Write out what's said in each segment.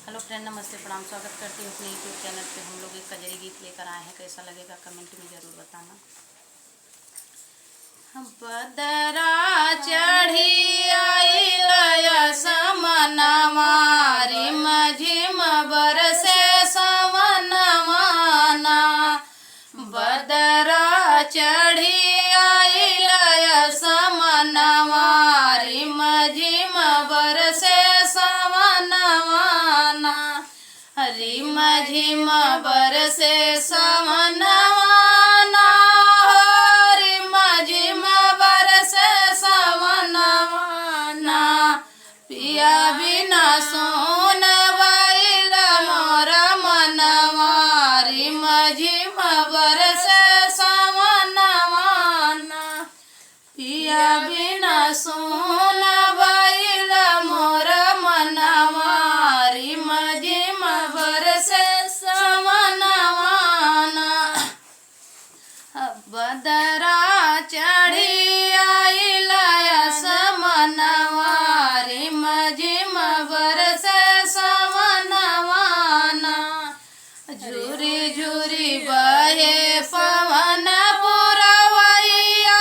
Hello friend, नमस्ते, प्रणाम। स्वागत करती हूँ अपने यूट्यूब चैनल पे। हम लोग एक कजरी गीत लेकर आए हैं। कैसा लगेगा कमेंट में ज़रूर बताना। बदरा चढ़ी आइल समनवा, रिम झिम बरसे समनवा ना। बदरा चढ़ी आइल समनवा, रिम झिम बरसे समनवा ना। रिम झिम बरसे समनवा ना, रिम झिम बरसे समनवा ना। पिया बिना सोन बैल मोर मनवा, रिम झिम बरसे समनवा ना। पिया बिना सोन बैल मोर मनवा, रिम झिम बरसे समनवा ना। बदरा चढ़ी आइल समनवा, रिम झिम बरसे समनवा ना। झुरी झुरी बहे पवन पुरवैया,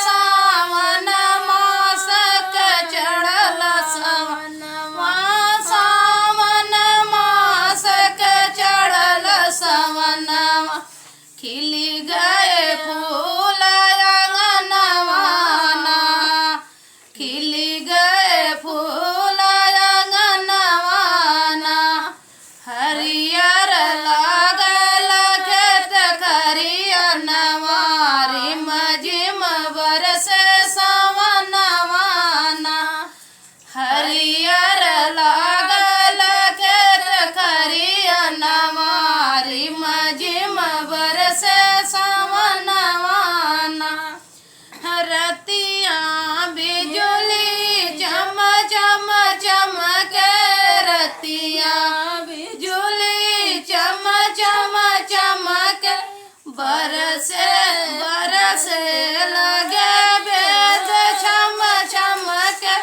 सावन मासक चढ़ल सवनवा। सावन मासक चढ़ल सवनवा, खिली गए फूल अंगनवा ना। खिली गए फूल अंगनवा ना। हरियर लागल खेत खरियनवा, रिम झिम बरसे समनवा ना। हरियर लागल खेत खरियनवा, रिम झिम बरसे समनवा ना। रतिया बिजुली चम चम चमके, रतिया बिजुली चम चम चमके। बरसे बरसे लगे वेद छम छमके।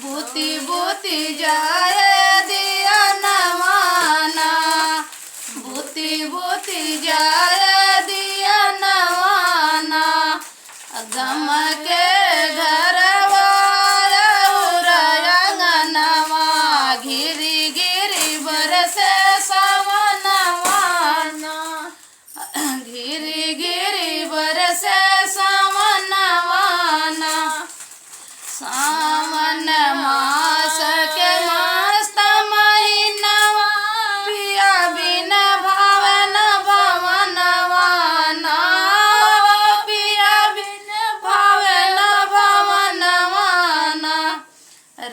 बूती बूती जाए दिया नवाना, बूती बूती जाए दिया नवाना। गम के घरवा अंगनवा, घिरी गिरी बरसे समनवा ना। घिरी गिरी बरसे समनवा ना। सावन मास के मस्त महीनवा, पिया बिन भावन भवनवा ना। पिया बिन भावन भवनवा ना।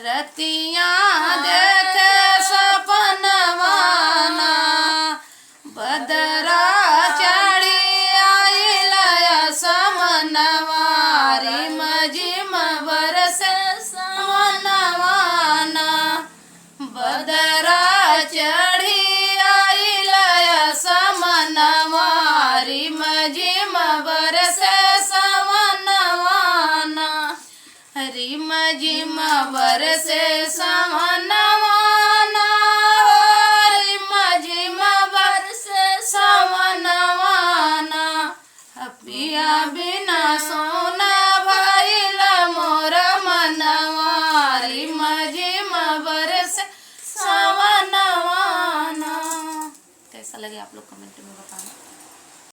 रतिया देखे सपनवा ना। बदरा चढ़ी आइल समनवा, रिम झिम बरसे समनवा ना। बदरा चढ़ी आइल समनवा, रिम झिम बरसे समनवा ना। रिम झिम बरसे समनवा ना। रिम झिम बरसे समनवा ना। पिया बिना सोना भइल मोर मनवा, रिम झिम बरसे समनवा ना। कैसा लगे आप लोग कमेंट में बताना।